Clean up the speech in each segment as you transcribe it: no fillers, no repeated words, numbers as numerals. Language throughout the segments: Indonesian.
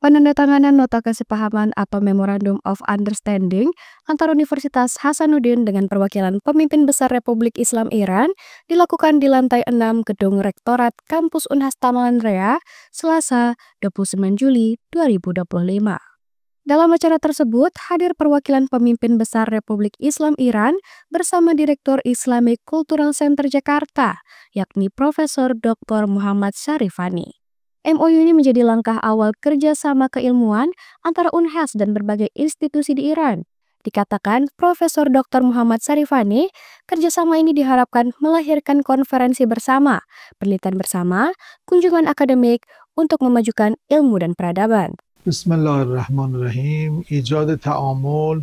Penandatanganan nota kesepahaman atau Memorandum of Understanding antara Universitas Hasanuddin dengan perwakilan pemimpin besar Republik Islam Iran dilakukan di lantai 6 Gedung Rektorat Kampus Unhas Taman Rea, Selasa 29 Juli 2025. Dalam acara tersebut, hadir perwakilan pemimpin besar Republik Islam Iran bersama Direktur Islamic Cultural Center Jakarta, yakni Profesor Dr. Muhammad Syarifani. MOU ini menjadi langkah awal kerjasama keilmuan antara Unhas dan berbagai institusi di Iran. Dikatakan Profesor Dr. Muhammad Syarifani, kerjasama ini diharapkan melahirkan konferensi bersama, penelitian bersama, kunjungan akademik untuk memajukan ilmu dan peradaban. Bismillahirrahmanirrahim. ایجاد تعامل،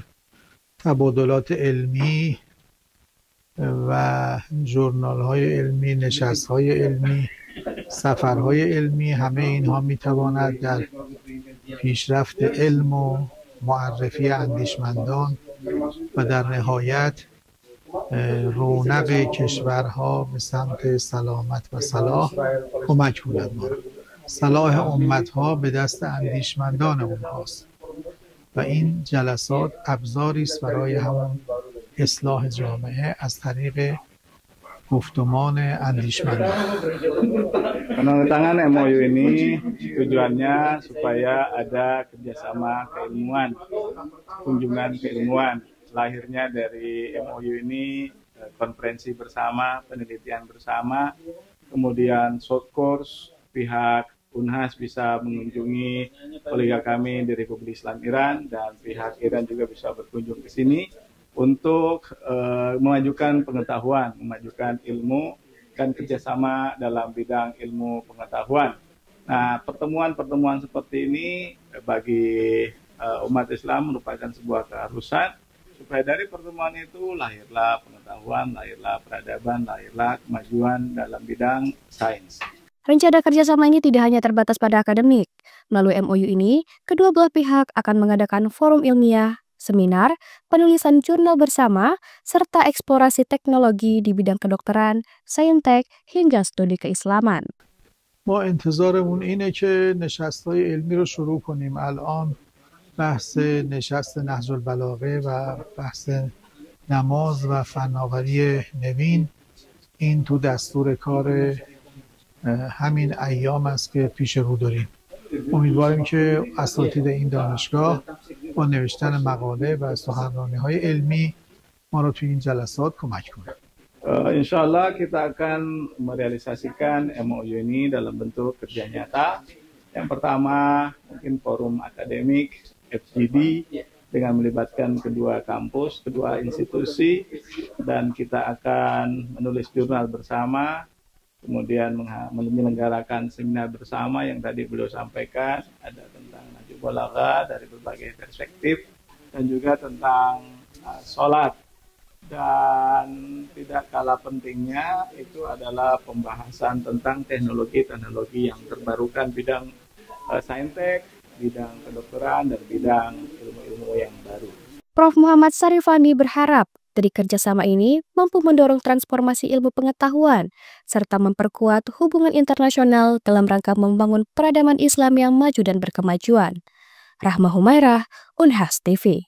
تبادلات علمی و ژورنال‌های علمی، نشست‌های علمی، سفرهای علمی، همه اینها میتواند در پیشرفت علم و معرفی اندیشمندان و در نهایت رونق کشورها به سمت سلامت و صلاح کمک کند. صلاح امتها به دست اندیشمندان اونهاست و این جلسات ابزاری است برای همون اصلاح جامعه از طریق گفتمان اندیشمندان. Penandatangan MOU ini tujuannya supaya ada kerjasama keilmuan, kunjungan keilmuan. Lahirnya dari MOU ini konferensi bersama, penelitian bersama, kemudian short course, pihak Unhas bisa mengunjungi kolega kami di Republik Islam Iran dan pihak Iran juga bisa berkunjung ke sini untuk memajukan pengetahuan, memajukan ilmu dan kerjasama dalam bidang ilmu pengetahuan. Nah, pertemuan-pertemuan seperti ini bagi umat Islam merupakan sebuah keharusan supaya dari pertemuan itu lahirlah pengetahuan, lahirlah peradaban, lahirlah kemajuan dalam bidang sains. Rencana kerjasama ini tidak hanya terbatas pada akademik. Melalui MOU ini, kedua belah pihak akan mengadakan forum ilmiah, seminar, penulisan jurnal bersama, serta eksplorasi teknologi di bidang kedokteran, saintek, hingga studi keislaman. ما انتظارمون اینه که نشست‌های علمی رو شروع کنیم. الان بحث نشست نهج البلاغه و بحث نماز و فناوری نوین این تو دستور کار همین ایام است که پیش رو داریم. امیدواریم که اساتید این دانشگاه با نوشتن مقاله و سخنرانی‌های علمی ما رو توی این جلسات کمک کنند. Insya Allah kita akan merealisasikan MOU ini dalam bentuk kerja nyata. Yang pertama mungkin forum akademik FGD dengan melibatkan kedua kampus, kedua institusi, dan kita akan menulis jurnal bersama, kemudian menyelenggarakan seminar bersama yang tadi beliau sampaikan, ada tentang Nahjul Balaghah dari berbagai perspektif, dan juga tentang sholat. Dan tidak kalah pentingnya itu adalah pembahasan tentang teknologi-teknologi yang terbarukan bidang saintek, bidang kedokteran, dan bidang ilmu-ilmu yang baru. Prof. Muhammad Syarifani berharap dari kerjasama ini mampu mendorong transformasi ilmu pengetahuan, serta memperkuat hubungan internasional dalam rangka membangun peradaban Islam yang maju dan berkemajuan. Rahma Humairah, Unhas TV.